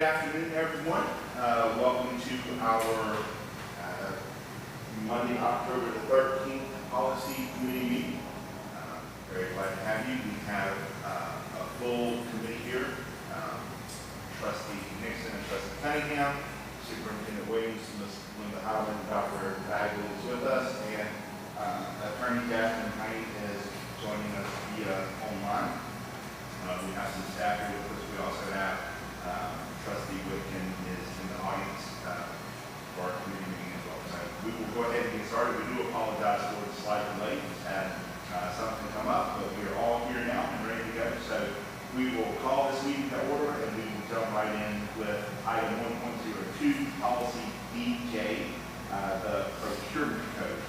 Good afternoon, everyone. Welcome to our Monday, October the 13th Policy Committee meeting. Very glad to have you. We have a full committee here. Trustee Nixon and Trustee Cunningham, Superintendent Williams, Ms. Linda Howland, Dr. Bagley is with us, and Attorney Jasmine Height is joining us via online. We have some staff here with us. We also have Trustee Whitkin is in the audience for our committee meeting as well. So we will go ahead and get started. We do apologize for the slight delay. We've had something come up, but we are all here now and ready to go. So we will call this meeting to order, and we will jump right in with item 1.02, policy DJ, the procurement code.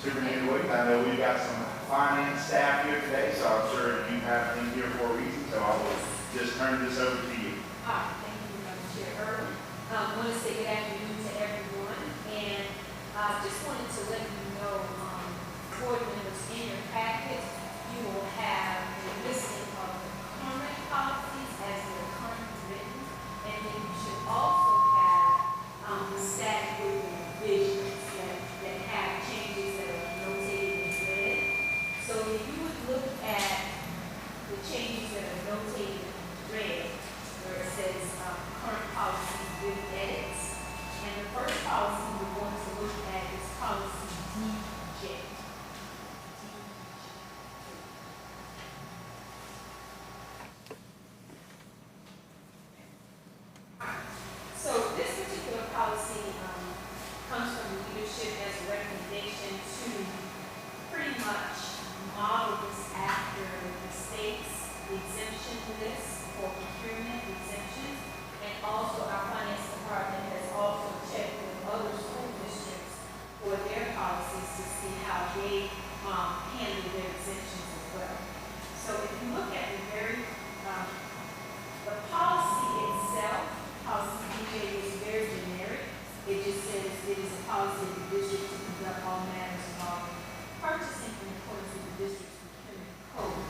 Superintendent Williams, I know we've got some finance staff here today, so I'm sure you have them here for a reason, so I will just turn this over to you. Thank you, Madam Chair. I want to say good afternoon to everyone, and just wanted to let you know, board members, in your packet, you will have a listing of the current policies as they're currently written, and then you should also have the staff with revisions that have changes that are notated in red. So if you would look at the changes that are notated in red, where it says current policies with edits. And the first policy we're going to look at is policy DJ. So this particular policy comes from leadership as a recommendation to pretty much model this after the state's exemption list for procurement exemptions, and also our finance department has also checked with other school districts for their policies to see how they handle their exemptions as well. So if you look at the policy itself, policy DJ is very generic. It just says it is a policy of the district to conduct all matters involving purchasing in accordance with the district's procurement code.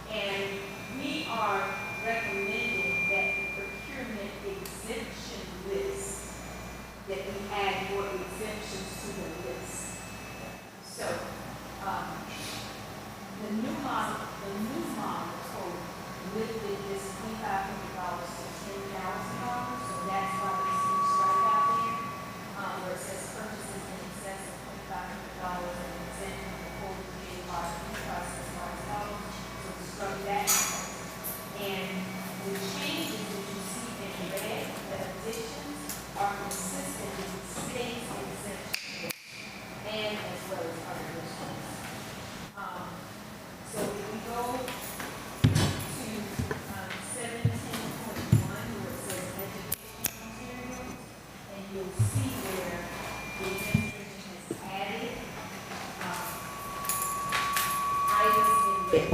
And we are recommending that the procurement exemption list, that we add more exemptions to the list. So, the new model code lifted this $2,500 to $10,000. So that's why we see strike out there, where it says purchases in excess of $2,500 and exempt from the code created by the process $5. So we struck that. And the changes that you see in red, the additions, are consistent with the state's exemption and as well as other districts. So if we go to 17.1, where it says educational materials, and you'll see where the administration has added items in red.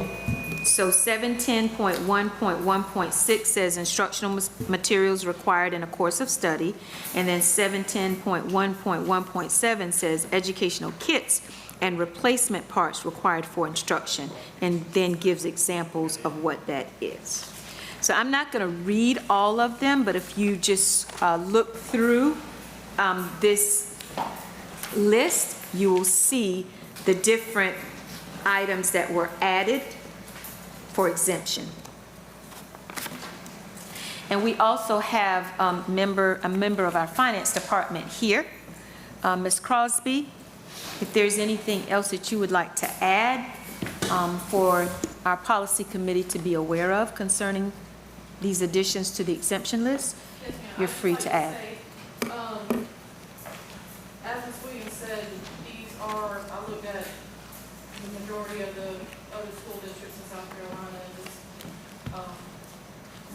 So 710.1.1.6 says instructional materials required in a course of study, and then 710.1.1.7 says educational kits and replacement parts required for instruction, and then gives examples of what that is. So I'm not going to read all of them, but if you just look through this list, you will see the different items that were added for exemption. And we also have a member of our finance department here, Ms. Crosby. If there's anything else that you would like to add for our policy committee to be aware of concerning these additions to the exemption list, yes, you're free to add. As Ms. Williams said, these are, I looked at the majority of the other school districts in South Carolina and just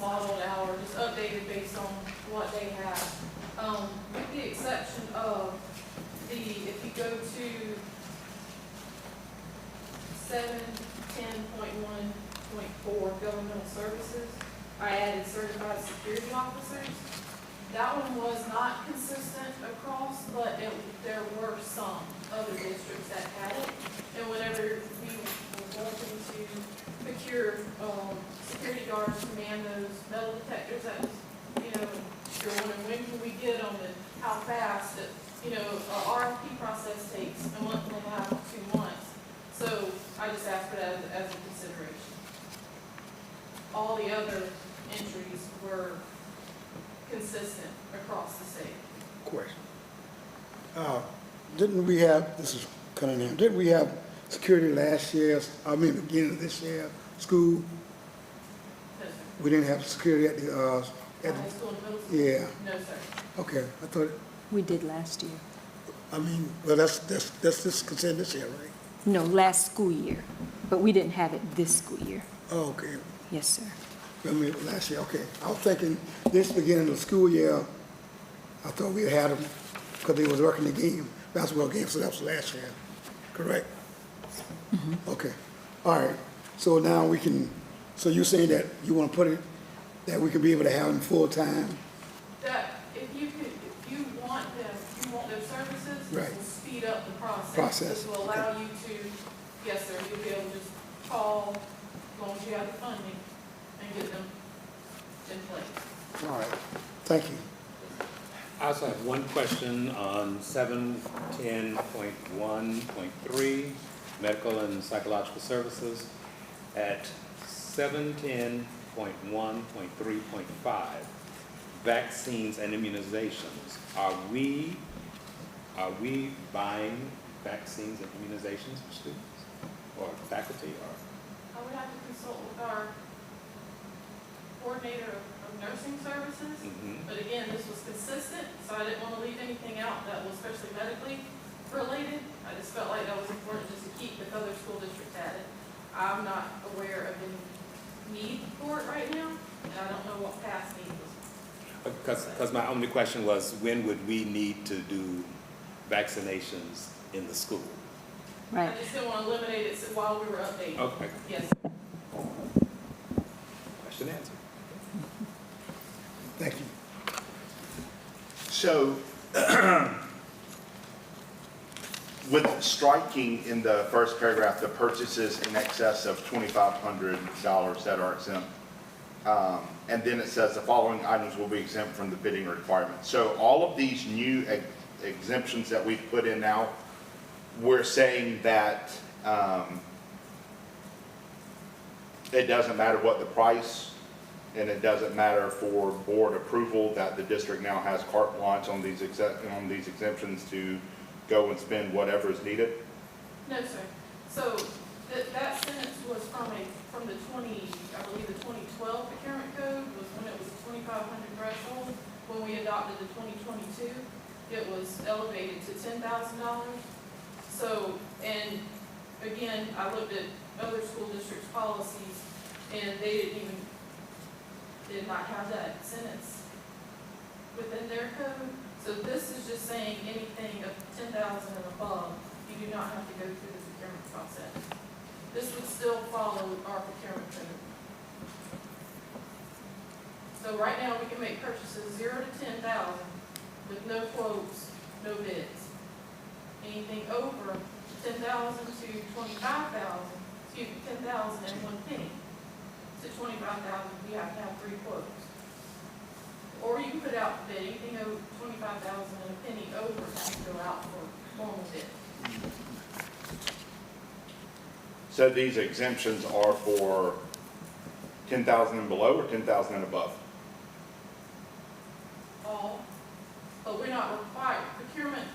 modeled out or just updated based on what they have. With the exception of if you go to 710.1.4 governmental services, I added certified security officers. That one was not consistent across, but there were some other districts that had it. And whenever we were wanting to procure security guards, commandos, metal detectors, that was the other entries were consistent across the state. Question. Didn't we have, this is Cunningham, didn't we have security last year, beginning of this year, school? No, sir. We didn't have security at the, High school and middle school? yeah, No, sir. okay, I thought, We did last year. well, that's this consent this year, right? No, last school year, but we didn't have it this school year. Oh, okay, Yes, sir. last year, okay. I was thinking this beginning of the school year, I thought we had them, because they was working the game, basketball game, so that was last year, correct? Okay, all right, so now we can, so you're saying that you want to put it, that we can be able to have them full-time? That, if you want them, if you want those services, this Right. will speed up the process. Process, This will allow you to, yes, sir, you'll be able to just call, as long as you have the funding, and get them in place. All right, thank you. I also have one question on 710.1.3, medical and psychological services. At 710.1.3.5, vaccines and immunizations. Are we buying vaccines and immunizations for students or faculty or? I would have to consult with our coordinator of nursing services. Mhm. But again, this was consistent, so I didn't want to leave anything out that was especially medically related. I just felt like that was important just to keep if other school districts had it. I'm not aware of any need for it right now, and I don't know what past need was. Because my only question was, when would we need to do vaccinations in the school? Right. I just didn't want to eliminate it while we were updating. Okay, Yes. question answered. Thank you. So, with striking in the first paragraph, the purchases in excess of $2,500 that are exempt, and then it says the following items will be exempt from the bidding requirements. So all of these new exemptions that we've put in now, we're saying that it doesn't matter what the price, and it doesn't matter for board approval, that the district now has carte blanche on these exemptions to go and spend whatever is needed? No, sir. So that sentence was from the 2012 procurement code, was when it was a 2,500 threshold. When we adopted the 2022, it was elevated to $10,000. So, and again, I looked at other school districts' policies, and they did not have that sentence within their code. So this is just saying anything of 10,000 and above, you do not have to go through the procurement process. This would still follow our procurement code. So right now, we can make purchases 0 to 10,000 with no quotes, no bids. Anything over 10,000 to 25,000, 10,000 and 1 penny. To 25,000, we have to have 3 quotes. Or you can put it out for bid, anything over 25,000 and a penny over has to go out for formal bid. So these exemptions are for 10,000 and below or 10,000 and above? All, but we're not required, procurement,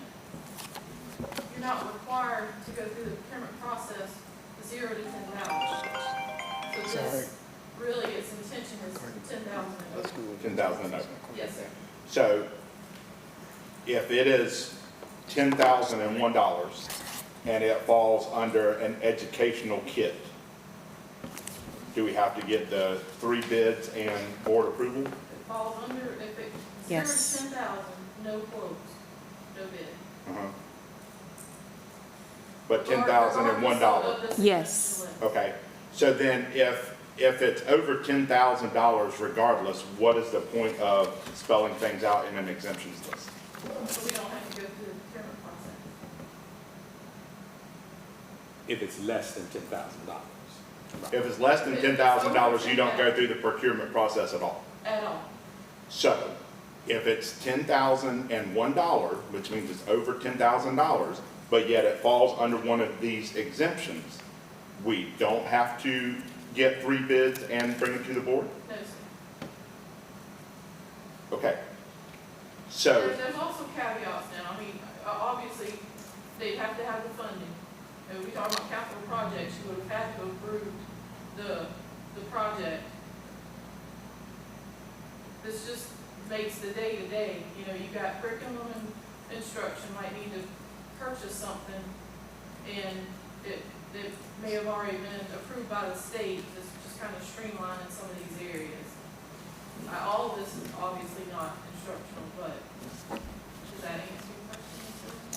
you're not required to go through the procurement process 0 to 10,000. So Sorry. this, really, its intention is 10,000 and over. 10,000 and over. Yes, sir. So if it is $10,001 and it falls under an educational kit, do we have to get the 3 bids and board approval? It falls under, if it's 0 Yes. to 10,000, no quotes, no bid. Uh-huh. But $10,001. Yes. Okay, so then if it's over $10,000 regardless, what is the point of spelling things out in an exemptions list? So we don't have to go through the procurement process. If it's less than $10,000. If it's less than $10,000, you don't go through the procurement process at all. At all. So if it's $10,001, which means it's over $10,000, but yet it falls under one of these exemptions, we don't have to get 3 bids and bring it to the board? No, sir. Okay. So, There's also caveats now, I mean, obviously, they have to have the funding. And we talk about capital projects, you would have had to approve the project. This just makes the day-to-day, you know, you got curriculum and instruction might need to purchase something, and it may have already been approved by the state, just kind of streamlining some of these areas. All of this is obviously not instructional, but does that answer your question?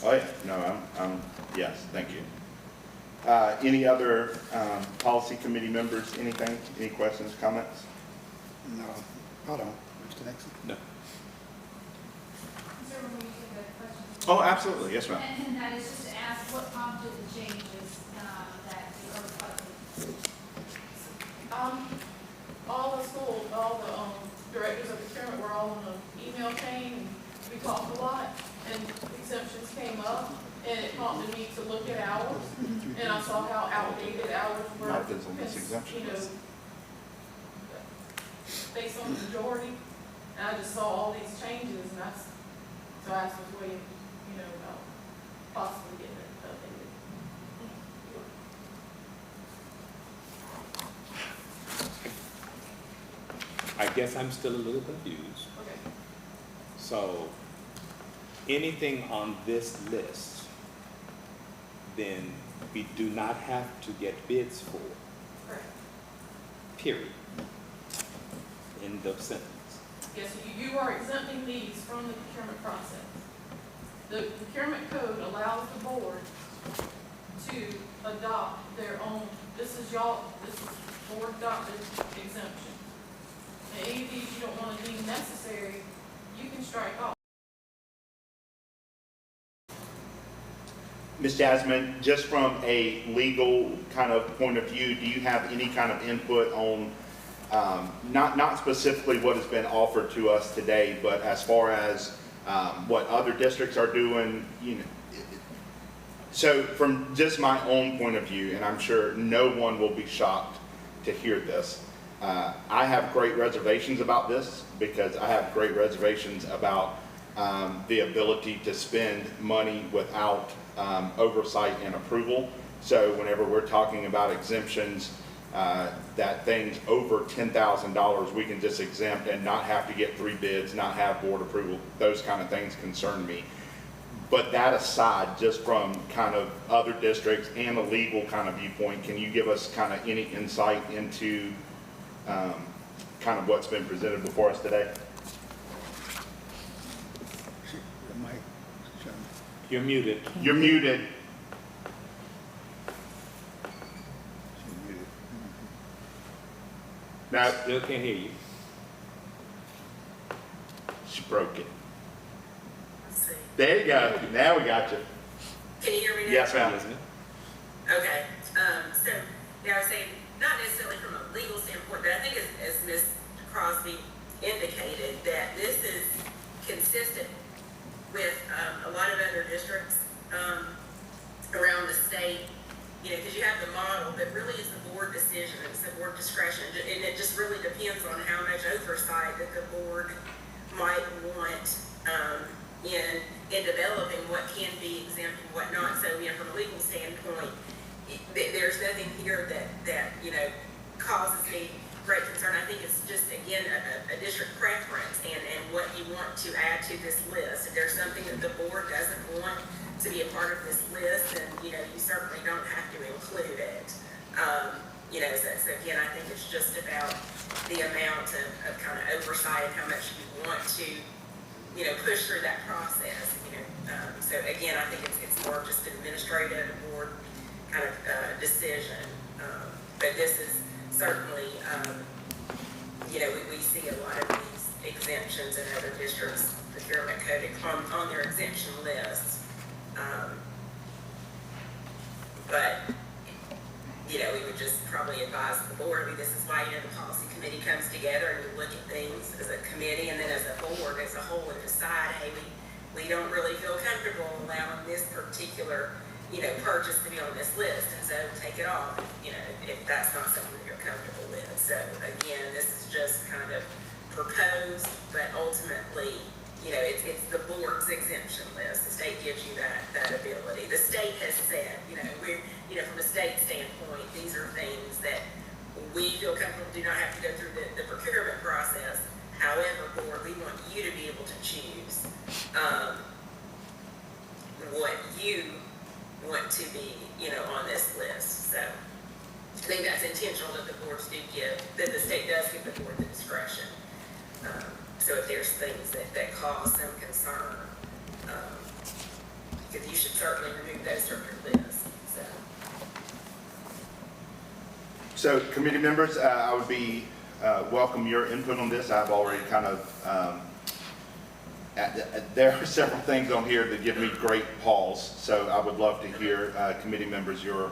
oh yeah, no, yes, thank you. Any other policy committee members, anything, any questions, comments? No, hold on, Mr. Nixon. No. Sir, when you get that question. Oh, absolutely, yes, ma'am. And that is just to ask what prompted the changes that you are requesting. All the school, all the directors of procurement were all on an email chain, and we talked a lot, and exemptions came up, and it prompted me to look at hours, and I saw how outdated hours were. Not if it's on this because, exemption you know, list. based on the majority, and I just saw all these changes, and so I asked was waiting, you know, about possibly getting it updated. I guess I'm still a little confused. Okay. So, anything on this list, then we do not have to get bids for, Correct. period. End of sentence. Yes, you are exempting these from the procurement process. The procurement code allows the board to adopt their own, this is board adopted exemption. And any of these you don't want to deem necessary, you can strike off. Ms. Jasmine, just from a legal kind of point of view, do you have any kind of input on, not specifically what has been offered to us today, but as far as what other districts are doing, you know? So from just my own point of view, and I'm sure no one will be shocked to hear this, I have great reservations about this because I have great reservations about the ability to spend money without oversight and approval. So whenever we're talking about exemptions, that things over $10,000 we can just exempt and not have to get 3 bids, not have board approval, those kind of things concern me. But that aside, just from kind of other districts and a legal kind of viewpoint, can you give us kind of any insight into kind of what's been presented before us today? The mic, Mr. Chairman. You're muted. You're muted. She's muted. Now, Still can't hear you. she broke it. Let's see. There you go. Now we got you. Can you hear me now? Yes, ma'am. Okay, so, I was saying, not necessarily from a legal standpoint, but I think as Ms. Crosby indicated, that this is consistent with, a lot of other districts, around the state, you know, because you have the model that really is the board decision, it's the board discretion, and it just really depends on how much oversight that the board might want, in developing what can be exempt and what not. So, you know, from a legal standpoint, there's nothing here that, you know, causes me great concern. I think it's just, again, a district preference and what you want to add to this list. If there's something that the board doesn't want to be a part of this list, then, you know, you certainly don't have to include it. You know, so again, I think it's just about the amount of kind of oversight and how much you want to, you know, push through that process, you know. So again, I think it's more of just an administrative board kind of decision. But this is certainly, you know, we see a lot of these exemptions in other districts, procurement code on their exemption lists. But, you know, we would just probably advise the board, I mean, this is why, you know, the policy committee comes together and you look at things as a committee and then as a board as a whole and decide, hey, we don't really feel comfortable allowing this particular, you know, purchase to be on this list, and so take it off, you know, if that's not something you're comfortable with. So again, this is just kind of proposed, but ultimately, you know, it's the board's exemption list. The state gives you that ability. The state has said, you know, from a state standpoint, these are things that we feel comfortable do not have to go through the procurement process. However, board, we want you to be able to choose what you want to be, you know, on this list. So I think that's intentional that the boards do give, that the state does give the board the discretion. So if there's things that cause some concern, because you should certainly remove those from your list. So committee members, I would be, welcome your input on this. I've already kind of, there are several things on here that give me great pause. So I would love to hear committee members, your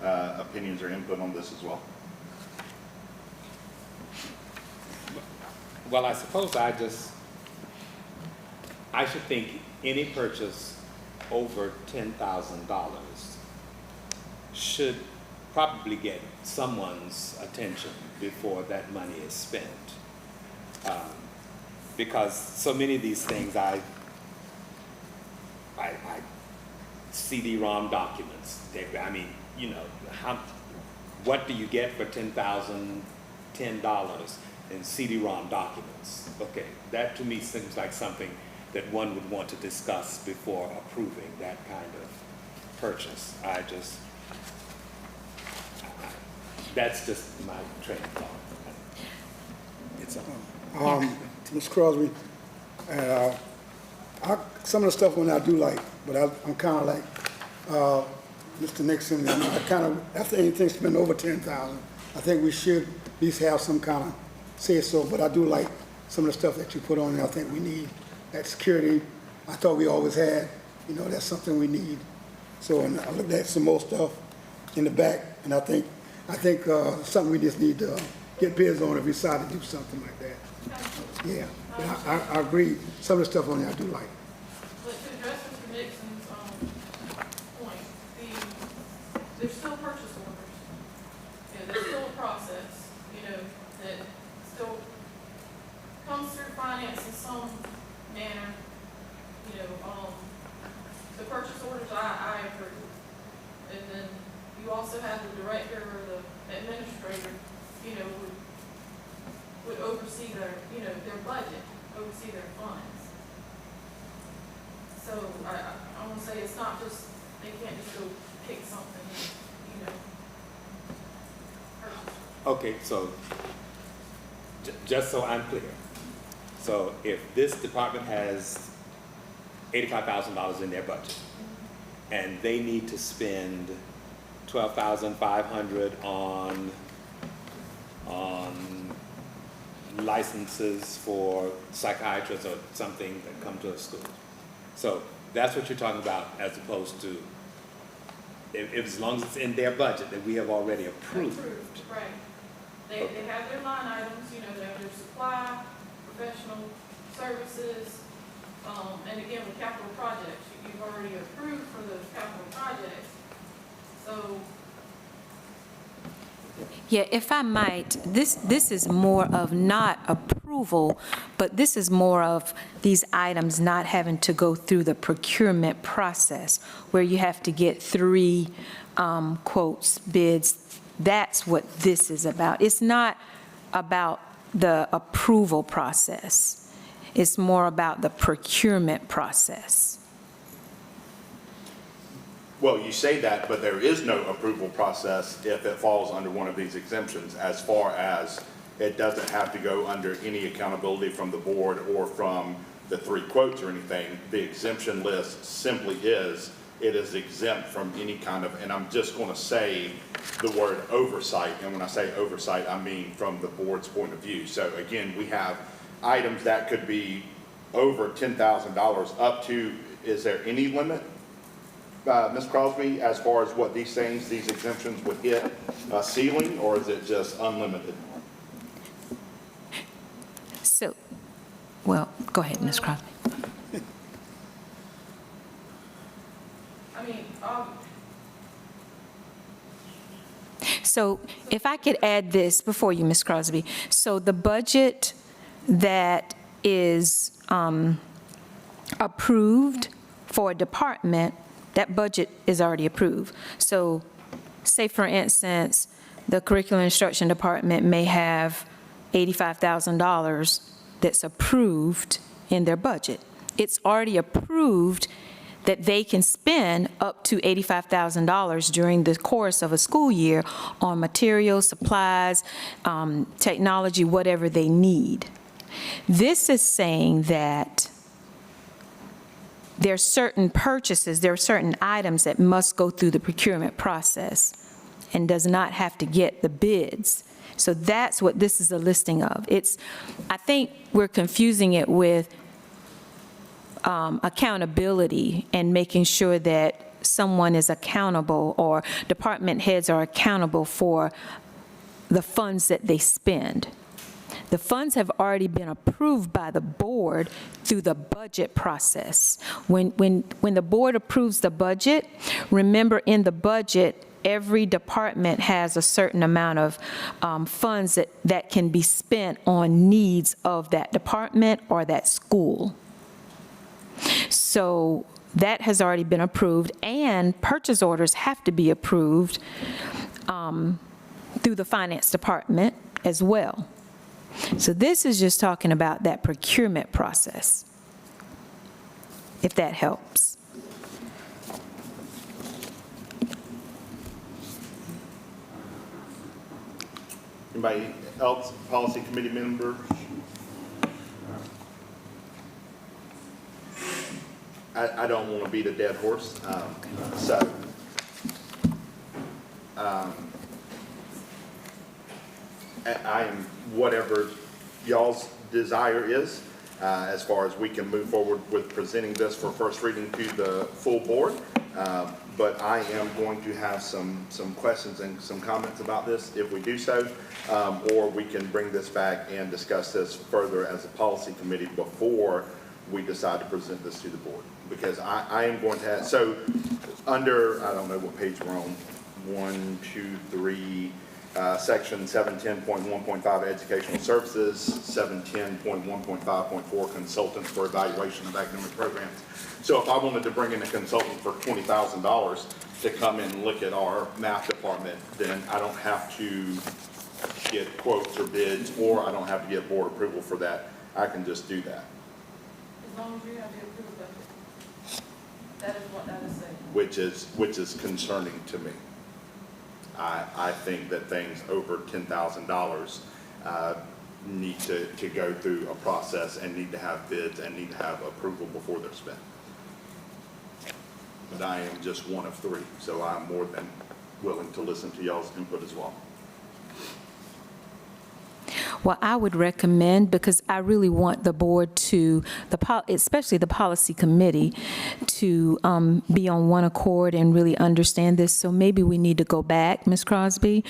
opinions or input on this as well. Well, I suppose I should think any purchase over $10,000 should probably get someone's attention before that money is spent. Because so many of these things, I CD-ROM documents. I mean, you know, what do you get for $10,010 in CD-ROM documents? Okay, that to me seems like something that one would want to discuss before approving that kind of purchase. That's just my train of thought. It's Ms. Crosby, some of the stuff when I do like, but I'm kind of like Mr. Nixon, and I kind of, after anything spent over 10,000, I think we should at least have some kind of say so, but I do like some of the stuff that you put on there. I think we need that security. I thought we always had, you know, that's something we need. So, and I looked at some more stuff in the back, and I think something we just need to get bids on if we decide to do something like that. Yeah, but I agree. Some of the stuff on there I do like. But to address Mr. Nixon's point, there's still purchase orders. You know, there's still a process, you know, that still comes through finance in some manner. You know, the purchase orders I approve. And then you also have the director or the administrator, you know, would oversee their, you know, their budget, oversee their funds. So I want to say it's not just, they can't just go pick something, you know, purchase. Okay, so just so I'm clear, so if this department has $85,000 in their budget, and they need to spend $12,500 on licenses for psychiatrists or something that come to a school. So that's what you're talking about, as opposed to if as long as it's in their budget that we have already approved. Right. They have their line items, you know, they have their supply, professional services, and again, with capital projects, you've already approved for those capital projects. So. Yeah, if I might, this is more of not approval, but this is more of these items not having to go through the procurement process where you have to get 3 quotes, bids. That's what this is about. It's not about the approval process. It's more about the procurement process. Well, you say that, but there is no approval process if it falls under one of these exemptions, as far as it doesn't have to go under any accountability from the board or from the 3 quotes or anything. The exemption list simply is, it is exempt from any kind of, and I'm just going to say the word oversight, and when I say oversight, I mean from the board's point of view. So again, we have items that could be over $10,000 up to, is there any limit? Ms. Crosby, as far as what these things, these exemptions would hit a ceiling, or is it just unlimited? So, well, go ahead, Ms. Crosby. I mean, So if I could add this before you, Ms. Crosby. So the budget that is approved for a department, that budget is already approved. So say, for instance, the curriculum instruction department may have $85,000 that's approved in their budget. It's already approved that they can spend up to $85,000 during the course of a school year on materials, supplies, technology, whatever they need. This is saying that there are certain purchases, there are certain items that must go through the procurement process and does not have to get the bids. So that's what this is a listing of. I think we're confusing it with accountability and making sure that someone is accountable or department heads are accountable for the funds that they spend. The funds have already been approved by the board through the budget process. When the board approves the budget, remember in the budget, every department has a certain amount of funds that can be spent on needs of that department or that school. So that has already been approved, and purchase orders have to be approved through the finance department as well. So this is just talking about that procurement process, if that helps. Anybody else, policy committee members? I don't want to beat a dead horse, I am whatever y'all's desire is, as far as we can move forward with presenting this for first reading to the full board. But I am going to have some questions and some comments about this if we do so, or we can bring this back and discuss this further as a policy committee before we decide to present this to the board. Because I am going to have, so under, I don't know what page we're on, 1, 2, 3, section 710.1.5 educational services, 710.1.5.4 consultants for evaluation of academic programs. So if I wanted to bring in a consultant for $20,000 to come in and look at our math department, then I don't have to get quotes or bids, or I don't have to get board approval for that. I can just do that. As long as you have the approved budget. That is what that is saying. Which is concerning to me. I think that things over $10,000 need to go through a process and need to have bids and need to have approval before they're spent. But I am just one of 3, so I'm more than willing to listen to y'all's input as well. Well, I would recommend, because I really want the board to, especially the policy committee, to be on one accord and really understand this. So maybe we need to go back, Ms. Crosby,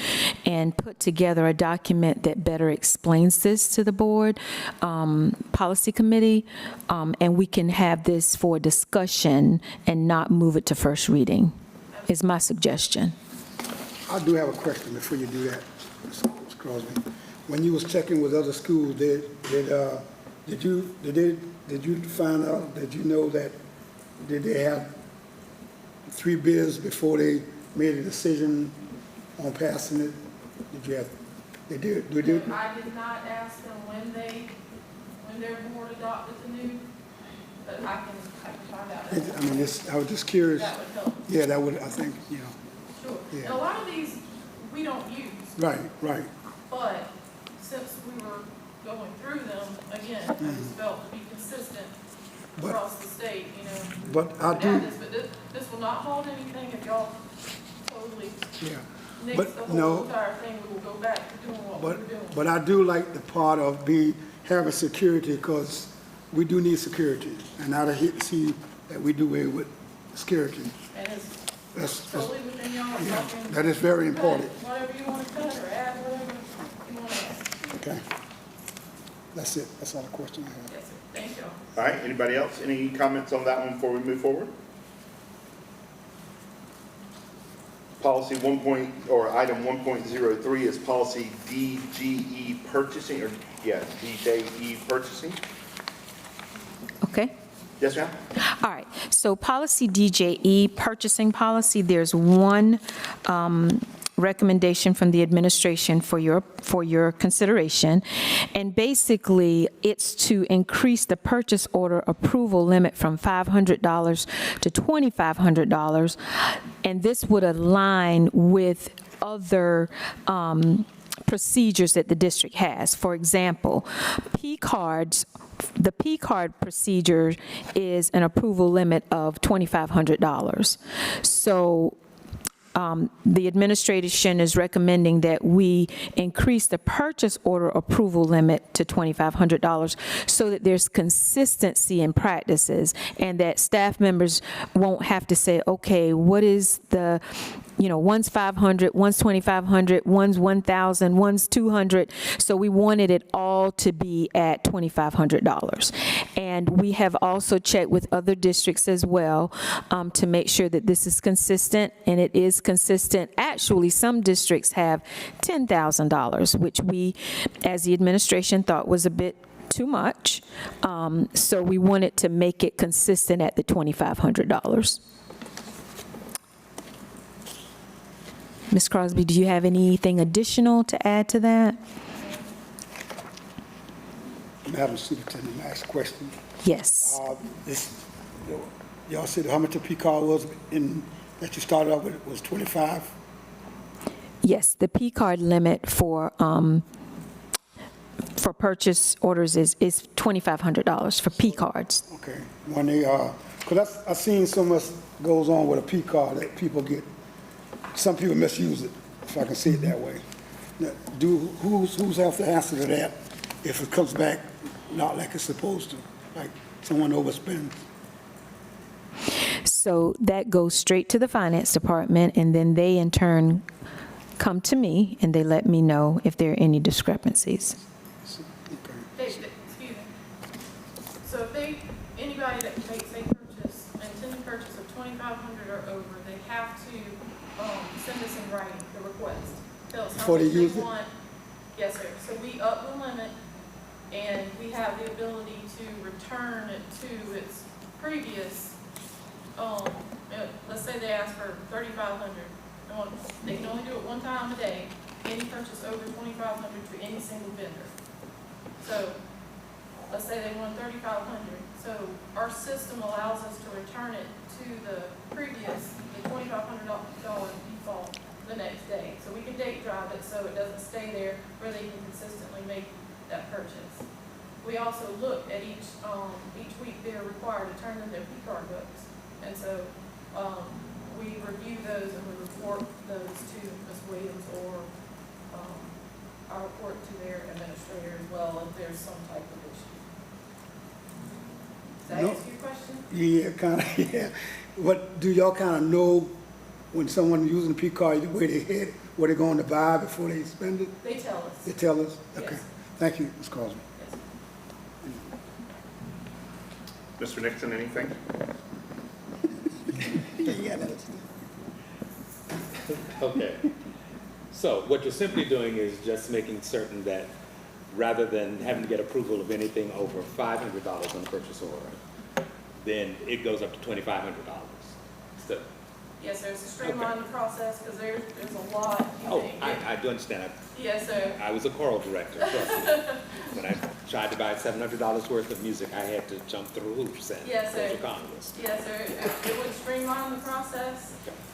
and put together a document that better explains this to the board, policy committee, and we can have this for discussion and not move it to first reading, is my suggestion. I do have a question before you do that, Ms. Crosby. When you was checking with other schools, did you find out, did you know that, did they have 3 bids before they made a decision on passing it? Did you have, they did? I did not ask them when their board adopted the new, but I can find out. I mean, I was just curious. That would help. Yeah, that would, I think, you know. Sure. Yeah. And a lot of these we don't use. Right. But since we were going through them, again, I just felt to be consistent across the state, you know. But I do. But this will not hold anything if y'all totally Yeah. nix But the no. whole entire thing. We will go back to doing what we were doing. But I do like the part of having security, because we do need security. And I see that we do away with security. And it's That's totally within y'all. yeah, that is very important. Whatever you want to cut or add, whatever you want to add. Okay. That's it. That's all the question I have. Yes, sir. Thank y'all. All right, anybody else? Any comments on that one before we move forward? Policy item 1.03 is policy DGE purchasing, DJE purchasing. Okay? Yes, ma'am? All right, so policy DJE, purchasing policy, there's one recommendation from the administration for your consideration. And basically, it's to increase the purchase order approval limit from $500 to $2,500. And this would align with other procedures that the district has. For example, the P card procedure is an approval limit of $2,500. So the administration is recommending that we increase the purchase order approval limit to $2,500 so that there's consistency in practices and that staff members won't have to say, okay, what is the, one's 500, one's 2,500, one's 1,000, one's 200. So we wanted it all to be at $2,500. And we have also checked with other districts as well to make sure that this is consistent, and it is consistent. Actually, some districts have $10,000, which we, as the administration, thought was a bit too much. So we wanted to make it consistent at the $2,500. Ms. Crosby, do you have anything additional to add to that? Madam Superintendent, may I ask a question? Yes. Y'all said how much a P card was that you started off with, was 25? Yes, the P card limit for purchase orders is $2,500 for P cards. Okay, when they, because I've seen so much goes on with a P card that people get, some people misuse it, if I can say it that way. Now, who's have to answer to that if it comes back not like it's supposed to, like someone overspends? So that goes straight to the finance department, and then they in turn come to me and they let me know if there are any discrepancies. Excuse me. So if anybody that makes a purchase, intended purchase of 2,500 or over, they have to send us in writing the request. Tell us how Before much they they use it? want. Yes, sir. So we up the limit, and we have the ability to return it to its previous, let's say they ask for 3,500. They can only do it one time a day, any purchase over 2,500 to any single vendor. So let's say they want 3,500. So our system allows us to return it to the previous, the $2,500 default the next day. So we can date drive it so it doesn't stay there where they can consistently make that purchase. We also look at each week they're required to turn in their P card books. And so we review those and we report those to Ms. Williams, or I report to their administrator as well if there's some type of issue. Does that No. answer your question? Yeah, kind of, yeah. What, do y'all kind of know when someone using the P card, where they head, what they're going to buy before they spend it? They tell us. They tell us? Yes. Okay, thank you, Ms. Crosby. Yes. Mr. Nixon, anything? Yeah, that's- Okay. So what you're simply doing is just making certain that rather than having to get approval of anything over $500 on the purchase order, then it goes up to $2,500. So, Yes, sir. It's to streamline the process because there's a lot. I do understand. Yes, sir. I was a choral director. So when I tried to buy $700 worth of music, I had to jump through hoops and Yes, go sir. to Congress. Yes, sir. It would streamline the process,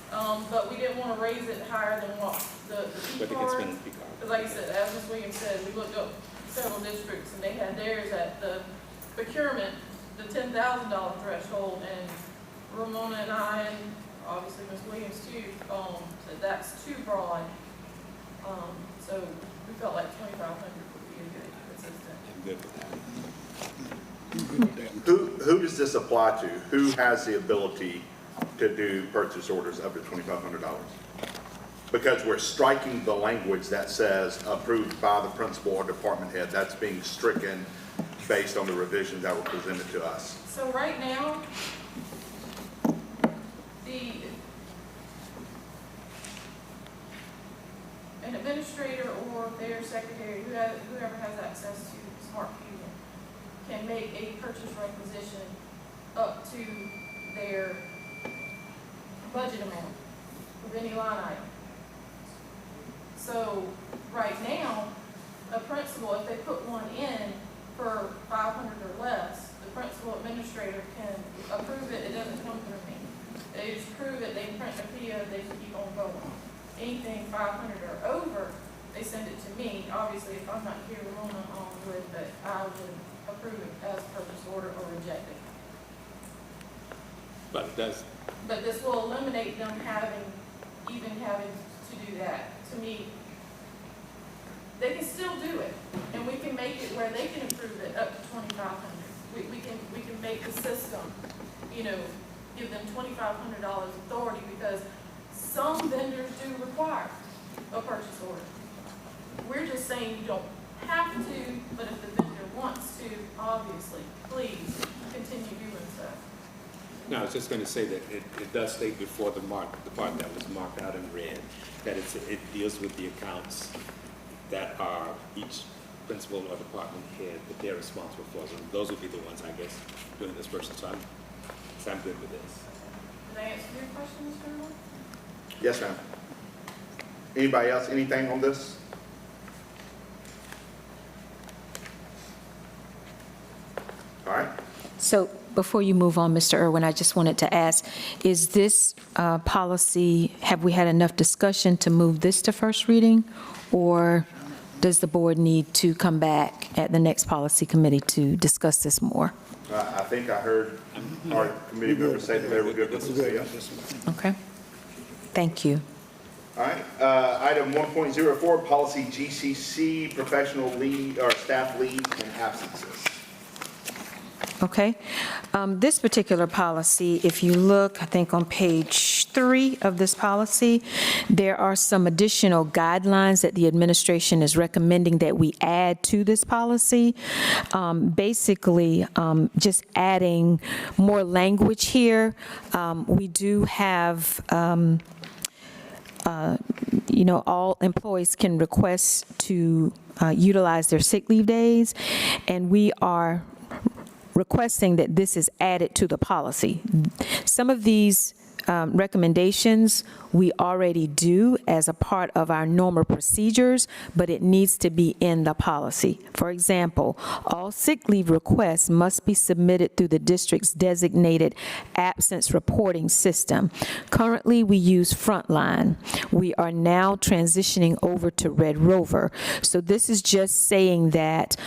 but we didn't want to raise it higher than what the P But they can card. spend the P card. Because like you said, as Ms. Williams said, we looked up several districts and they had theirs at the procurement, the $10,000 threshold, and Ramona and I, and obviously Ms. Williams too, said that's too broad. So we felt like 2,500 would be a good consistent. I'm good with that. Who does this apply to? Who has the ability to do purchase orders up to $2,500? Because we're striking the language that says approved by the principal or department head. That's being stricken based on the revisions that were presented to us. So right now, or their secretary, whoever has access to Smart Fusion, can make a purchase requisition up to their budget amount of any line item. So, right now, a principal, if they put one in for 500 or less, the principal administrator can approve it, it doesn't come through me. They just approve it, they print a PO, they just keep on going. Anything 500 or over, they send it to me. Obviously, if I'm not here, Ramona would, but I would approve it as purchase order or reject it. But it does, But this will eliminate them even having to do that. To me, they can still do it, and we can make it where they can approve it up to 2,500. We can make the system, give them $2,500 authority, because some vendors do require a purchase order. We're just saying you don't have to, but if the vendor wants to, obviously, please continue doing so. no, I was just going to say that it does state before the part that was marked out in red, that it deals with the accounts that are each principal or department head that they're responsible for. So those would be the ones, I guess, doing this person. So I'm good with this. Did I answer your question, Mr. Earl? Yes, ma'am. Anybody else, anything on this? All right. So before you move on, Mr. Irwin, I just wanted to ask, is this policy, have we had enough discussion to move this to first reading? Or does the board need to come back at the next policy committee to discuss this more? I think I heard our committee members say that they were good with this, so yes. Okay. Thank you. All right, item 1.04, policy GCC, professional leave or staff leave and absences. Okay. This particular policy, if you look, I think on page 3 of this policy, there are some additional guidelines that the administration is recommending that we add to this policy. Basically, just adding more language here. We do have all employees can request to utilize their sick leave days, and we are requesting that this is added to the policy. Some of these recommendations we already do as a part of our normal procedures, but it needs to be in the policy. For example, all sick leave requests must be submitted through the district's designated absence reporting system. Currently, we use Frontline. We are now transitioning over to Red Rover. So this is just saying that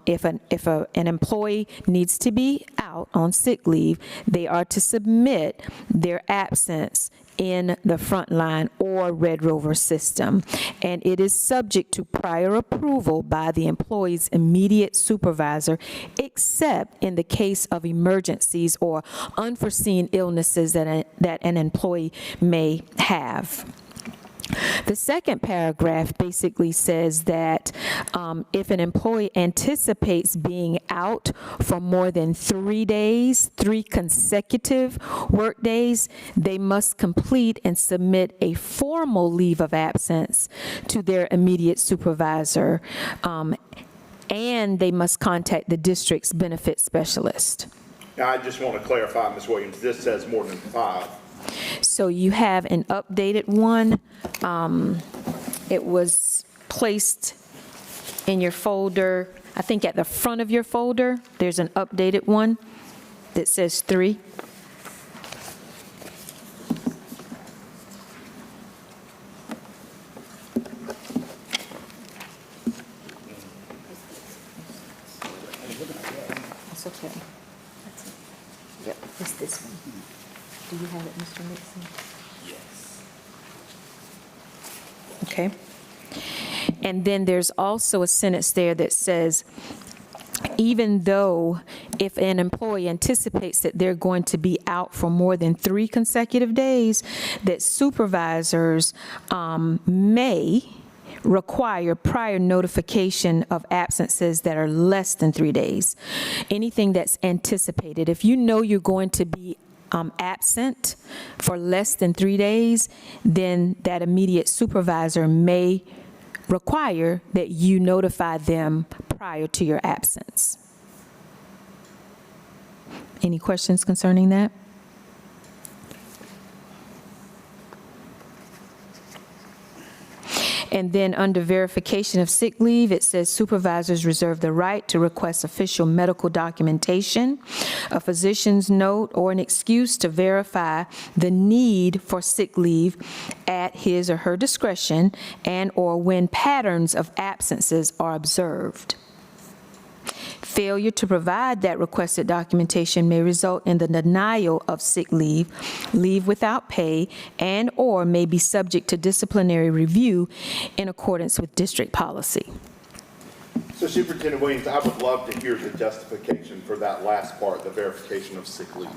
if an employee needs to be out on sick leave, they are to submit their absence in the Frontline or Red Rover system, and it is subject to prior approval by the employee's immediate supervisor, except in the case of emergencies or unforeseen illnesses that an employee may have. The second paragraph basically says that if an employee anticipates being out for more than 3 days, 3 consecutive work days, they must complete and submit a formal leave of absence to their immediate supervisor, and they must contact the district's benefit specialist. Now, I just want to clarify, Ms. Williams, this says more than 5. So you have an updated one. It was placed in your folder, I think at the front of your folder, there's an updated one that says 3. That's okay. That's it. Yep, it's this one. Do you have it, Mr. Nixon? yes. Okay. And then there's also a sentence there that says, even though if an employee anticipates that they're going to be out for more than 3 consecutive days, that supervisors may require prior notification of absences that are less than 3 days. Anything that's anticipated. If you know you're going to be absent for less than 3 days, then that immediate supervisor may require that you notify them prior to your absence. Any questions concerning that? And then under verification of sick leave, it says supervisors reserve the right to request official medical documentation, a physician's note, or an excuse to verify the need for sick leave at his or her discretion and/or when patterns of absences are observed. Failure to provide that requested documentation may result in the denial of sick leave, leave without pay, and/or may be subject to disciplinary review in accordance with district policy. So Superintendent Williams, I would love to hear the justification for that last part, the verification of sick leave.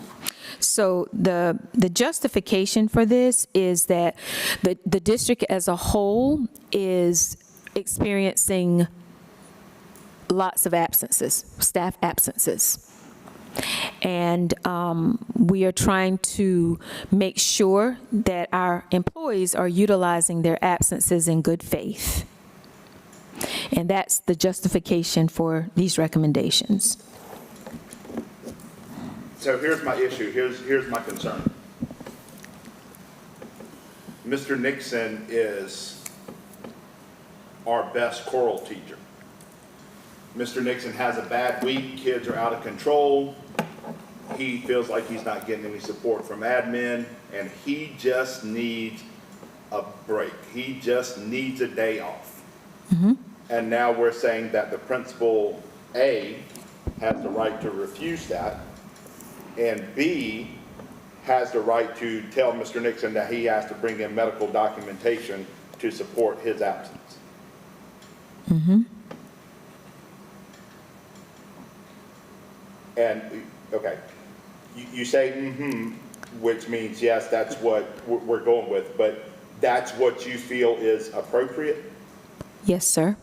So the justification for this is that the district as a whole is experiencing lots of absences, staff absences. And we are trying to make sure that our employees are utilizing their absences in good faith. And that's the justification for these recommendations. So here's my issue, here's my concern. Mr. Nixon is our best choral teacher. Mr. Nixon has a bad week, kids are out of control, he feels like he's not getting any support from admin, and he just needs a break. He just needs a day off. And now we're saying that the principal, A, has the right to refuse that, and B, has the right to tell Mr. Nixon that he has to bring in medical documentation to support his absence. And, okay, you say, which means, yes, that's what we're going with, but that's what you feel is appropriate? Yes, sir.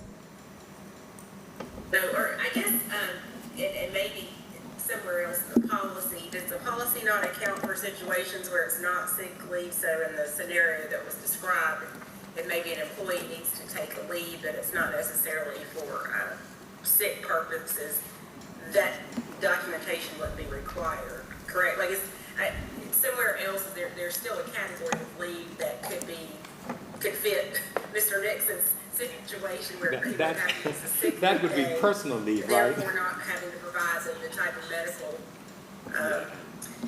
So, or I guess, and maybe somewhere else in the policy, does the policy not account for situations where it's not sick leave? So in the scenario that was described, and maybe an employee needs to take a leave, but it's not necessarily for sick purposes, that documentation wouldn't be required, correct? Like somewhere else, there's still a category of leave that could fit Mr. Nixon's situation where he would have to use a sick That would be day, personal leave, right? therefore not having to provide the type of medical,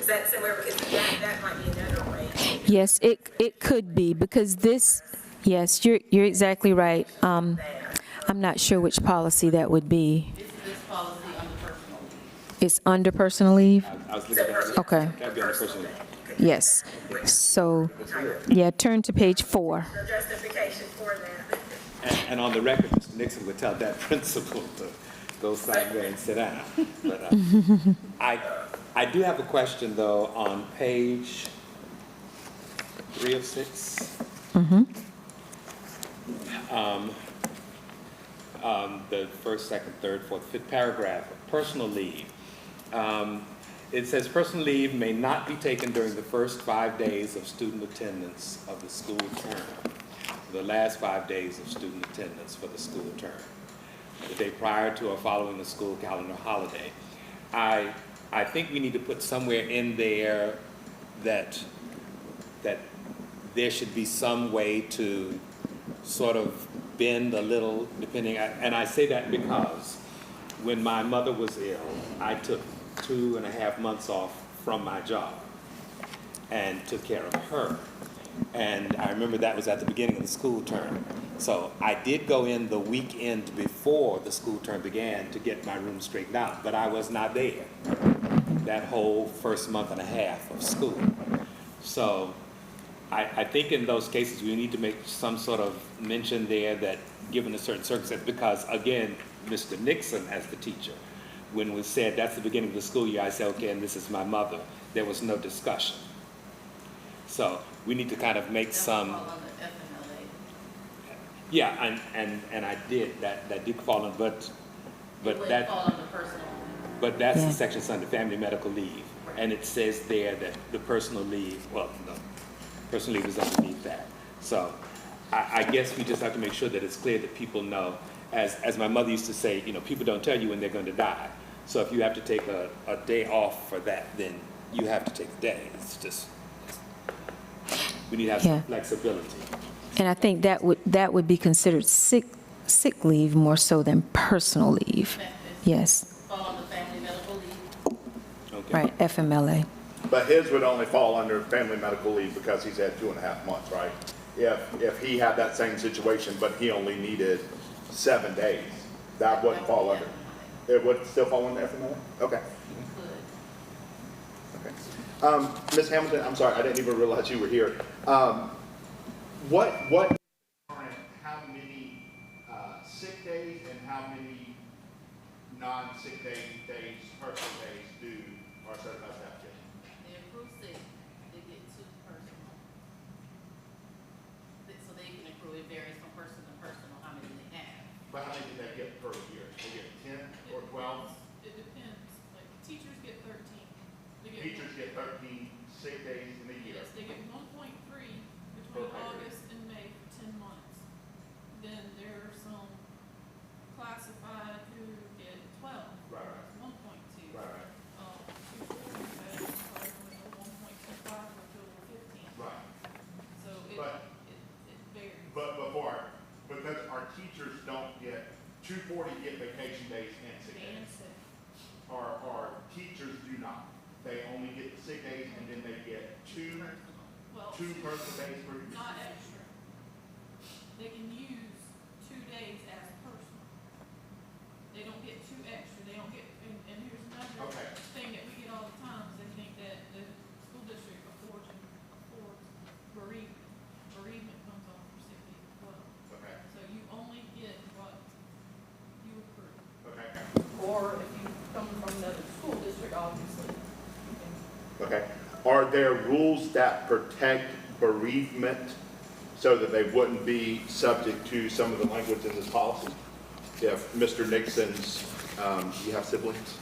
is that somewhere, because that might be another way. Yes, it could be, because this, yes, you're exactly right. I'm not sure which policy that would be. This policy under personal leave. It's under personal leave? I was looking at that. Okay, That'd be on the personal leave. yes. So, yeah, turn to page 4. No justification for that. And on the record, Mr. Nixon would tell that principal to go somewhere and sit down. But I do have a question, though, on page 3 of 6. The first, second, third, fourth, fifth paragraph, personal leave. It says personal leave may not be taken during the first 5 days of student attendance of the school term. The last 5 days of student attendance for the school term. The day prior to or following the school calendar holiday. I think we need to put somewhere in there that there should be some way to sort of bend a little, depending, and I say that because when my mother was ill, I took 2.5 months off from my job and took care of her. And I remember that was at the beginning of the school term. So I did go in the weekend before the school term began to get my room straightened out, but I was not there that whole first month and a half of school. So I think in those cases, we need to make some sort of mention there that given a certain circumstance, because again, Mr. Nixon as the teacher, when we said that's the beginning of the school year, I said, okay, and this is my mother, there was no discussion. So we need to kind of make some. That would fall under FMLA. Yeah, and I did, that did fall on, but It would that, fall under personal leave. but that's Yeah. the section that's under family medical leave. And it says there that the personal leave, well, no, personal leave is underneath that. So I guess we just have to make sure that it's clear that people know, as my mother used to say, you know, people don't tell you when they're going to die. So if you have to take a day off for that, then you have to take a day. It's just, we need to have Yeah. some flexibility. And I think that would be considered sick leave more so than personal leave. Yes, Fall under family medical leave. Okay. right, FMLA. But his would only fall under family medical leave because he's had 2.5 months, right? If he had that same situation, but he only needed 7 days, that wouldn't fall under, it would still fall under FMLA? Okay. Okay. Ms. Hamilton, I'm sorry, I didn't even realize you were here. What, how many sick days and how many non-sick days, personal days do our certified staff get? They accrue sick, they get 2 personal. So they can accrue, it varies from person to person on how many they have. But how many do they get per year? They get 10 or 12? It depends, like, teachers get 13. They get Teachers get 13 sick days in a year. Yes, they get 1.3 between Okay. August and May for 10 months. Then there are some classified who get 12. Right, right. 1.2. Right, right. Tuition, probably 1.25 or 15. Right. So But- it varies. Because our teachers don't get, 240 get vacation days and sick And days. sick. Our teachers do not. They only get the sick days and then they get two Well, personal days per year. not extra. They can use 2 days as personal. They don't get 2 extra, they don't get, and here's another Okay. thing that we get all the time, is they think that the school district affords bereavement. Bereavement comes off for sick leave as well. Okay, So you only get what you accrue. okay. Or if you come from another school district, obviously, you can. Okay. Are there rules that protect bereavement so that they wouldn't be subject to some of the language in this policy? If Mr. Nixon's, you have siblings?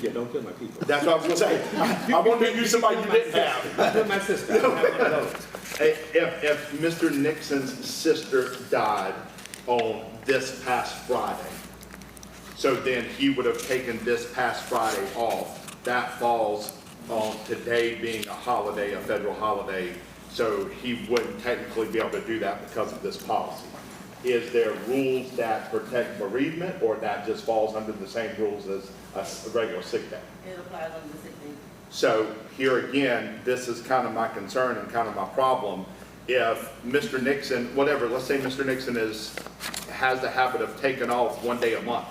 Yeah, don't kill my people. That's what I was gonna say. I wanted to use somebody you didn't have. Kill my sister. I don't have one of those. If Mr. Nixon's sister died on this past Friday, so then he would have taken this past Friday off. That falls on today being a holiday, a federal holiday, so he wouldn't technically be able to do that because of this policy. Is there rules that protect bereavement, or that just falls under the same rules as a regular sick day? It applies under the sick leave. So here again, this is kind of my concern and kind of my problem. If Mr. Nixon, whatever, let's say Mr. Nixon has the habit of taking off 1 day a month,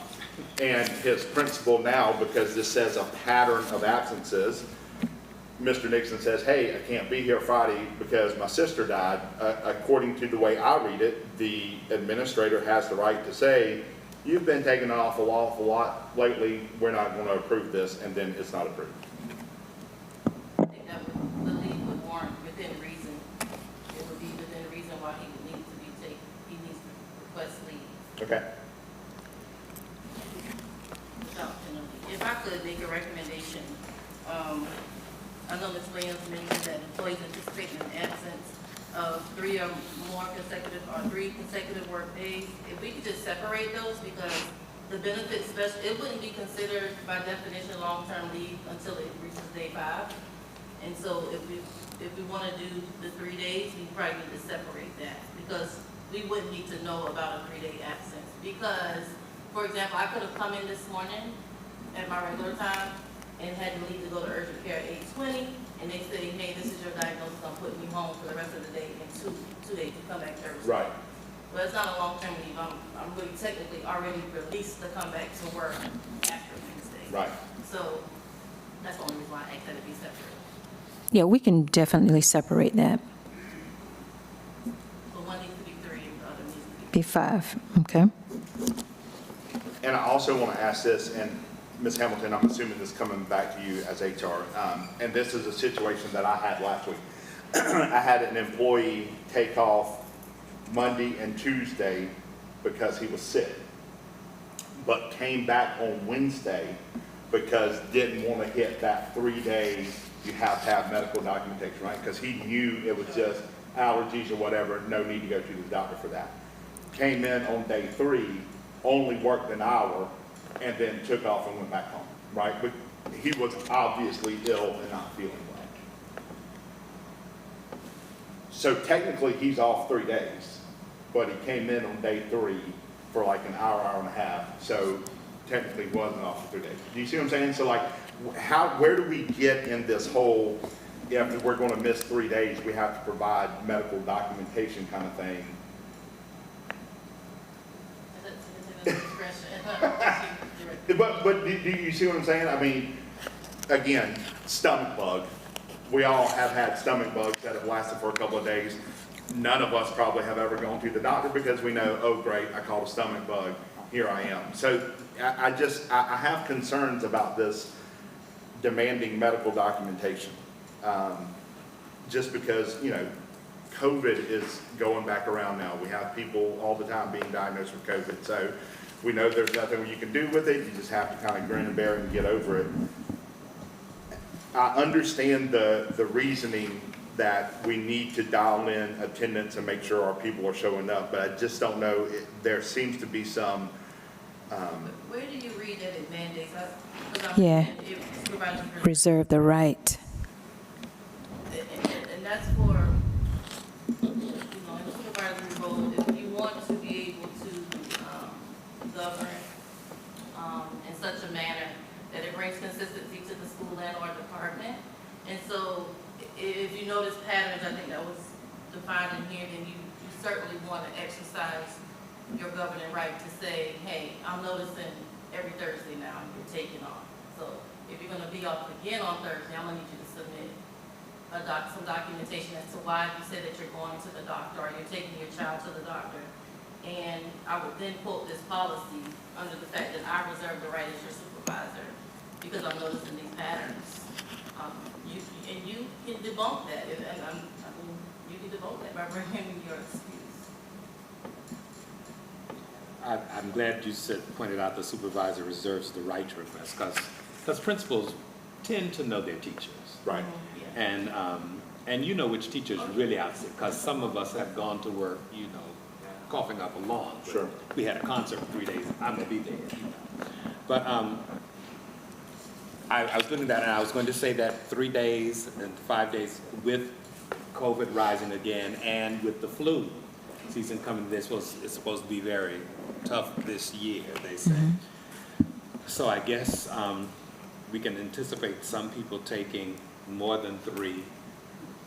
and his principal now, because this says a pattern of absences, Mr. Nixon says, hey, I can't be here Friday because my sister died. According to the way I read it, the administrator has the right to say, you've been taking off an awful lot lately, we're not going to approve this, and then it's not approved. I think that would, the leave would warrant within reason. It would be within reason why he would need to be he needs to request leave. Okay? without penalty. If I could make a recommendation, I know Ms. Williams mentioned that employees anticipating an absence of 3 or more consecutive, or 3 consecutive work days. If we could just separate those, because the benefits special, it wouldn't be considered by definition long-term leave until it reaches day 5. And so if we want to do the 3 days, we probably need to separate that, because we wouldn't need to know about a 3-day absence. Because, for example, I could have come in this morning at my regular time and had to leave to go to urgent care at 8:20, and they say, hey, this is your diagnosis, I'm putting you home for the rest of the day, and two days to come back Thursday. Right. But it's not a long-term leave, I'm really technically already released to come back to work after Wednesday. Right. So that's the only reason why I asked that it be separate. Yeah, we can definitely separate that. So one needs to be 3 and the other needs to Be be 5, okay? And I also want to ask this, and Ms. Hamilton, I'm assuming this is coming back to you as HR, and this is a situation that I had last week. I had an employee take off Monday and Tuesday because he was sick, but came back on Wednesday because didn't want to hit that 3 days you have to have medical documentation, right? Because he knew it was just allergies or whatever, no need to go to the doctor for that. Came in on day 3, only worked an hour, and then took off and went back home, right? But he was obviously ill and not feeling well. So technically, he's off 3 days, but he came in on day 3 for like an hour, hour and a half, so technically wasn't off for 3 days. Do you see what I'm saying? So like, where do we get in this whole, if we're gonna miss 3 days, we have to provide medical documentation kind of thing? But do you see what I'm saying? I mean, again, stomach bug. We all have had stomach bugs that have lasted for a couple of days. None of us probably have ever gone to the doctor because we know, oh great, I caught a stomach bug, here I am. So I have concerns about this demanding medical documentation. Just because, you know, COVID is going back around now. We have people all the time being diagnosed with COVID. So we know there's nothing you can do with it. You just have to kind of grin and bear it and get over it. I understand the reasoning that we need to dial in attendance and make sure our people are showing up, but I just don't know, there seems to be some. Where do you read that it mandates? Yeah. Reserve the right. And that's for, you know, in the supervisory role, if you want to be able to govern in such a manner that it brings consistency to the school and or department. And so if you notice patterns, I think that was defined in here, then you certainly want to exercise your governing right to say, hey, I'm noticing every Thursday now you're taking off. So if you're going to be off again on Thursday, I'm going to need you to submit some documentation as to why you said that you're going to the doctor or you're taking your child to the doctor. And I would then quote this policy under the fact that I reserve the right as your supervisor because I'm noticing these patterns. You can debunk that, you can debunk that by bringing your excuse. I'm glad you pointed out the supervisor reserves the right to request, because principals tend to know their teachers. Right. Yeah. And you know which teachers really out sick, because some of us have gone to work, you know, coughing up a lung. Sure. We had a concert for 3 days, I'm gonna be there, you know. But I was looking at that, and I was going to say that 3 days and 5 days with COVID rising again and with the flu season coming, it's supposed to be very tough this year, they say. So I guess we can anticipate some people taking more than 3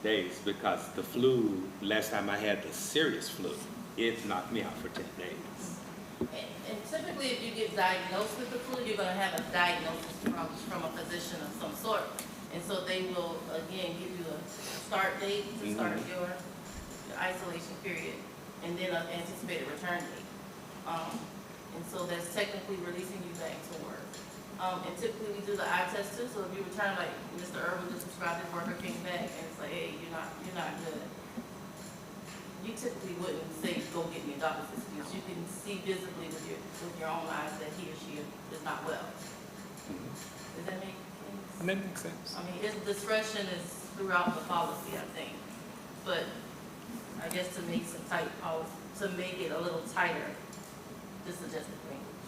days, because the flu, last time I had the serious flu, it knocked me out for 10 days. And typically, if you get diagnosed with the flu, you're going to have a diagnosis from a physician of some sort. And so they will, again, give you a start date to start your isolation period, and then an anticipated return date. And so that's technically releasing you back to work. And typically, we do the eye test too, so if you return, like Mr. Irwin just described, his worker came back and it's like, hey, you're not good. You typically wouldn't say, go get me a doctor's excuse. You can see visibly with your own eyes that he or she is not well. Does that make sense? That makes sense. I mean, its discretion is throughout the policy, I think. But I guess to make some tight policy, to make it a little tighter, this suggested language.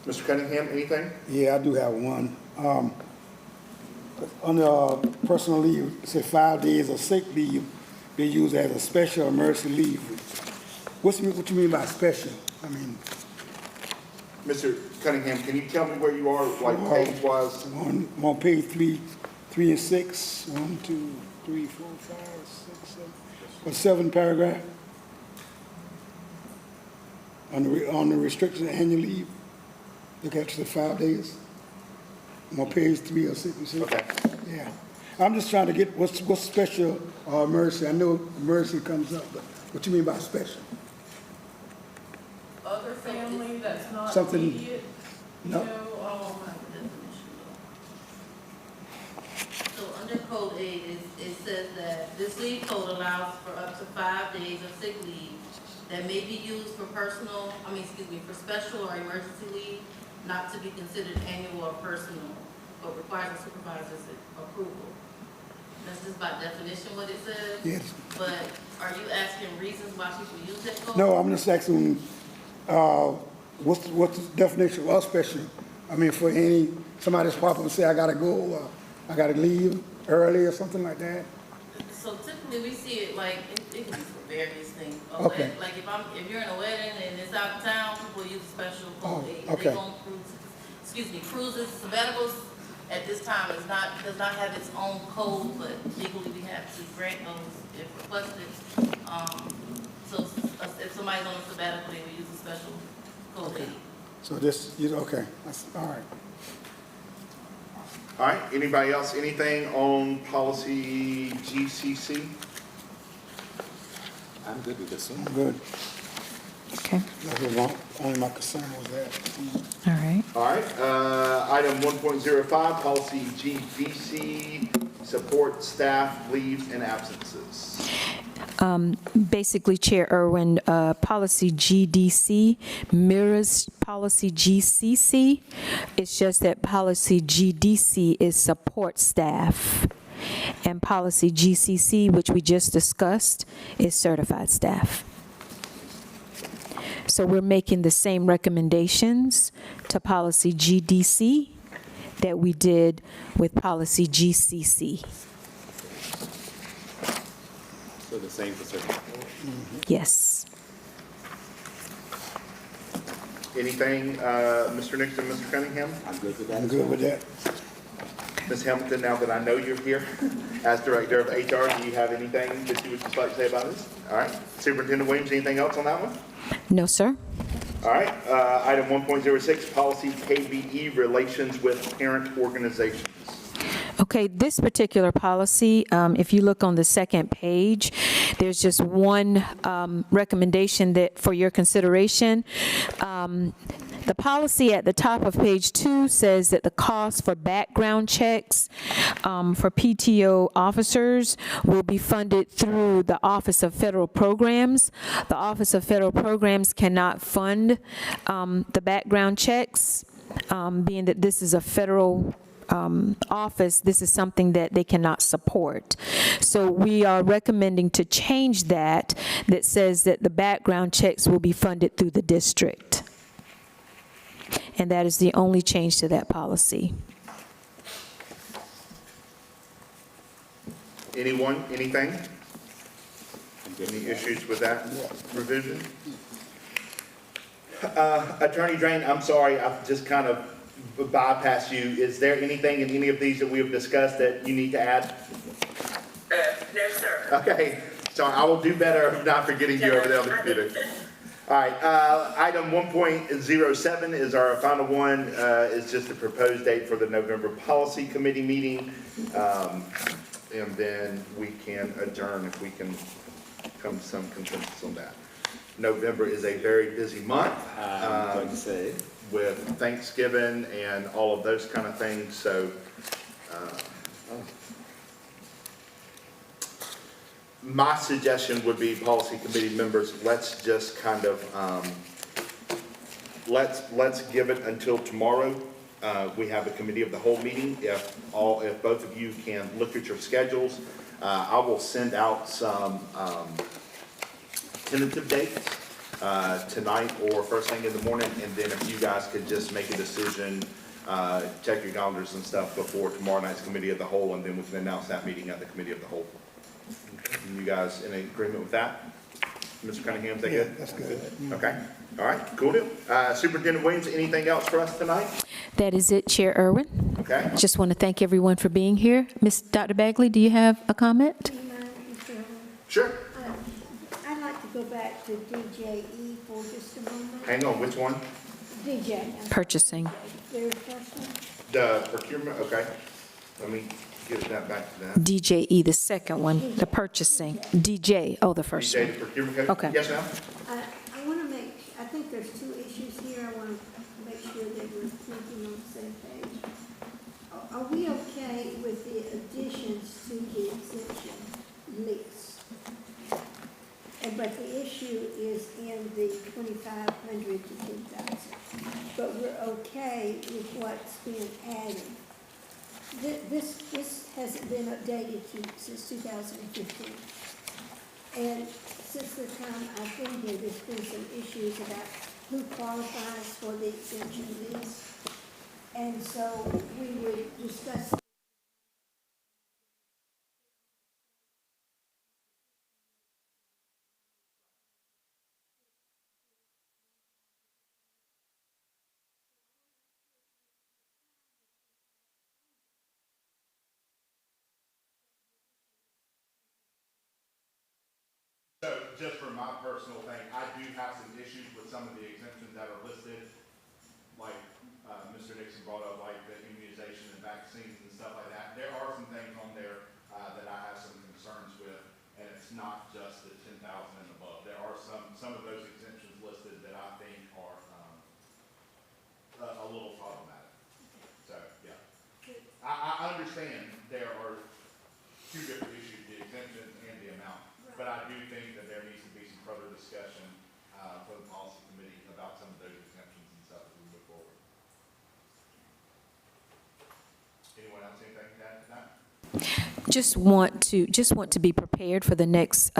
Mr. Cunningham, anything? Yeah, I do have one. Under personal leave, say 5 days of sick leave, they use as a special emergency leave. What you mean by special? I mean, Mr. Cunningham, can you tell me where you are, like page-wise? I'm on page 3 and 6, 1, 2, 3, 4, 5, 6, 7, or 7 paragraph. On the restricted annual leave, look at the 5 days. I'm on page 3 or 6, you see? Okay. Yeah. I'm just trying to get what's special or emergency. I know emergency comes up, but what you mean by special? Other family that's not Something- immediate, you No. know, So under Code 8, it says that this leave code allows for up to 5 days of sick leave that may be used for for special or emergency leave, not to be considered annual or personal, but requires a supervisor's approval. that's just by definition what it says. Yes. But are you asking reasons why people use that code? No, I'm just asking, what's the definition of special? I mean, for somebody's pop up and say, I gotta go, or I gotta leave early or something like that? So typically we see it like, it can be for various things. Okay. Like if you're in a wedding and it's out of town, people use a special Oh, code. They okay. go on cruises, sabbaticals at this time does not have its own code, but legally we have to grant those if requested. So if somebody's on a sabbatical, they will use a special code 80. So this, okay, that's, all right. All right, anybody else, anything on policy GCC? I'm good with this one. I'm good. Okay, That was only my concern was that. all right. All right, item 1.05, policy GDC, support staff leaves and absences. Basically, Chair Irwin, policy GDC mirrors policy GCC. It's just that policy GDC is support staff, and policy GCC, which we just discussed, is certified staff. So we're making the same recommendations to policy GDC that we did with policy GCC. So the same for certain. Yes. Anything, Mr. Nixon, Mr. Cunningham? I'm good with that. I'm good with that. Ms. Hamilton, now that I know you're here, as Director of HR, do you have anything that you would just like to say about this? All right, Superintendent Williams, anything else on that one? No, sir? All right, item 1.06, policy KBE, relations with parent organizations. Okay, this particular policy, if you look on the second page, there's just one recommendation that for your consideration. The policy at the top of page 2 says that the cost for background checks for PTO officers will be funded through the Office of Federal Programs. The Office of Federal Programs cannot fund the background checks, being that this is a federal office, this is something that they cannot support. So we are recommending to change that says that the background checks will be funded through the district. And that is the only change to that policy. Anyone, anything? Any issues with that revision? Attorney Drain, I'm sorry, I've just kind of bypassed you. Is there anything in any of these that we have discussed that you need to add? No, sir. Okay, so I will do better of not forgetting you over there on the computer. All right, item 1.07 is our final one, is just the proposed date for the November Policy Committee meeting. And then we can adjourn if we can come to some consensus on that. November is a very busy month. I'm going to say. With Thanksgiving and all of those kind of things, so my suggestion would be, policy committee members, let's just kind of let's give it until tomorrow. We have a committee of the whole meeting. If both of you can look at your schedules, I will send out some tentative dates tonight or first thing in the morning, and then if you guys could just make a decision, check your calendars and stuff before tomorrow night's committee of the whole, and then we can announce that meeting at the committee of the whole. You guys in agreement with that? Mr. Cunningham, is that good? That's good. Okay, all right, cool deal. Superintendent Williams, anything else for us tonight? That is it, Chair Irwin. Okay. Just want to thank everyone for being here. Dr. Bagley, do you have a comment? Do you mind, Mr. Earl? Sure. I'd like to go back to DJE for just a moment. Hang on, which one? DJ, Purchasing. very first one. The procurement, okay. Let me get that back to that. DJE, the second one, the purchasing. DJ, oh, the first DJ, one. the procurement code? Okay. Yes, ma'am? I want to I think there's two issues here. I want to make sure that we're thinking on the same page. Are we okay with the additions to the exemption list? But the issue is in the 2,500 to 10,000. But we're okay with what's being added. This hasn't been updated since 2015. And since the time I've been here, there's been some issues about who qualifies for the exemption list. And so we would discuss. So just for my personal thing, I do have some issues with some of the exemptions that are listed, like Mr. Nixon brought up, like the immunization and vaccines and stuff like that. There are some things on there that I have some concerns with, and it's not just the 10,000 and above. There are some of those exemptions listed that I think are a little problematic. So, yeah. I understand there are two different issues, the exemptions and the amount. But I do think that there needs to be some further discussion for the policy committee about some of those exemptions and stuff as we move forward. Anyone else, anything to add to that? Just want to be prepared for the next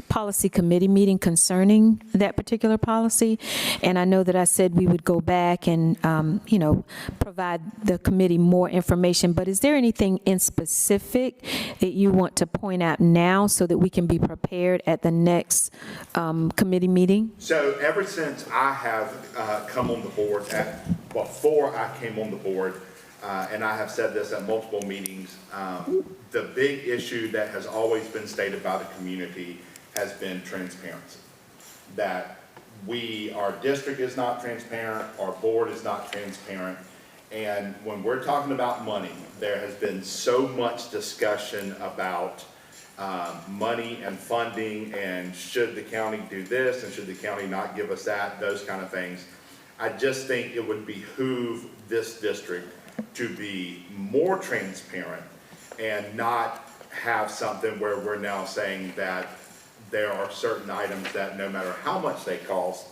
policy committee meeting concerning that particular policy. And I know that I said we would go back and, provide the committee more information, but is there anything in specific that you want to point out now so that we can be prepared at the next committee meeting? So ever since I have come on the board, before I came on the board, and I have said this at multiple meetings, the big issue that has always been stated by the community has been transparency. That our district is not transparent, our board is not transparent, and when we're talking about money, there has been so much discussion about money and funding, and should the county do this, and should the county not give us that, those kind of things. I just think it would behoove this district to be more transparent and not have something where we're now saying that there are certain items that no matter how much they cost,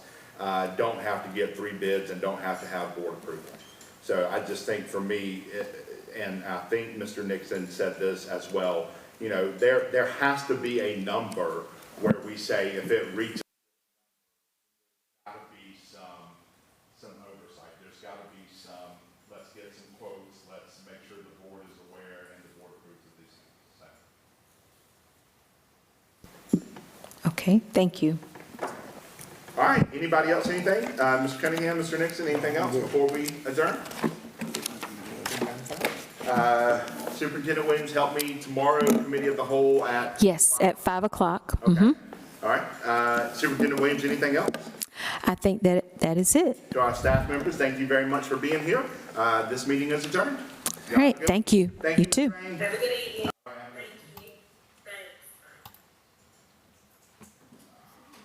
don't have to get 3 bids and don't have to have board approval. So I just think for me, and I think Mr. Nixon said this as well, there has to be a number where we say if it reaches, there's got to be some oversight. There's got to be some, let's get some quotes, let's make sure the board is aware and the board approves of these things. So. Okay, thank you. All right, anybody else, anything? Mr. Cunningham, Mr. Nixon, anything else before we adjourn? Superintendent Williams, help me tomorrow, committee of the whole at? Yes, at 5 o'clock. Okay. All right, Superintendent Williams, anything else? I think that is it. To our staff members, thank you very much for being here. This meeting is adjourned. All right, thank you. Thank You you, too. Mr. Rain. Have a good evening.